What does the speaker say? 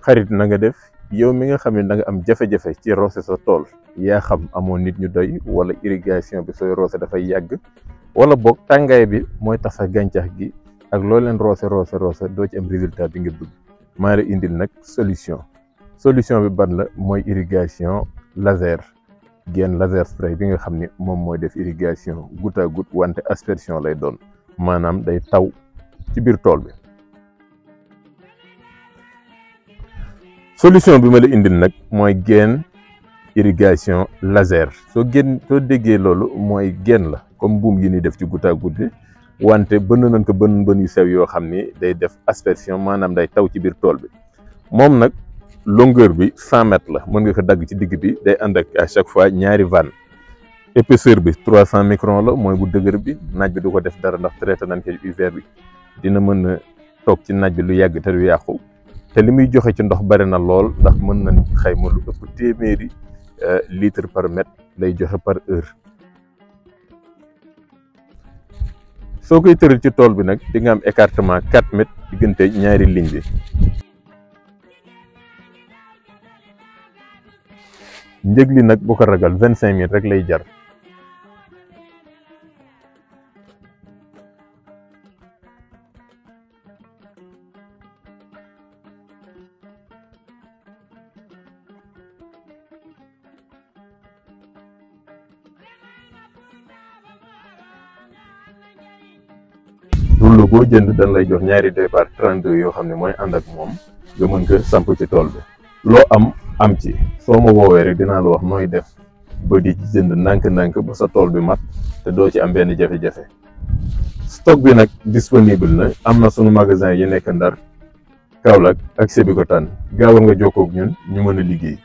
xarit na nga def yow mi nga xam ne da nga am jafe-jafe ci roose sa tool yaa xam amoo nit ñu doy wala irrigation bi sooy roose dafay yàgg wala boog tàngaay bi mooy tax sa gàncax gi ak loo leen roose doo ci am résultat bi nga bëgg maa la indil nag solution bi ban la mooy irrigation laser gen laser spray bi nga xam ni moom mooy def irrigation goutte à goutte wante aspersion lay doon maanaam day taw ci biir tool bi. solution bi ma la indil nag mooy gen irrigation laser soo déggee loolu mooy gen la comme buum yi ni def ci goutte à goutte bi wante bënn nañ ko bën yu sew yoo xam ni day def aspersion maanaam day taw ci biir tool bi moom nag longueur bi 100 mètres la mën nga ko dagg ci digg bi day ànd ak à chaque fois ñaari vanne épaisseur bi 300 microns la mooy bu dëgër bi naaj bi du ko def dara ndax traité nañ ko UV bi dina mën a toog ci naaj bi lu yàgg te du yàqu te li muy joxe ci ndox bari na lool ndax mën nañ xayma lu ëpp téeméeri litre par mètre lay joxe par heure. soo koy tëral ci tool bi nag di nga am écartement 4 mètres diggante ñaari ligne bi. njëg li nag bu ko ragal 25 000 rek lay jar. rouleau boo jënd dañ lay jox ñaari départ 32 yoo xam ne mooy ànd ak moom nga mën ko samp ci tool bi loo am ci soo ma woowee rek dinaa la wax nooy def ba di ci jënd ndànk-ndànk ba sa tool bi mat te doo ci am benn jafe-jafe. stock bi nag disponible na am na sunu magasin yi nekk Ndar Kaolack ak Sébikotane gaawal nga jokkoo ak ñun ñu mën a liggéey.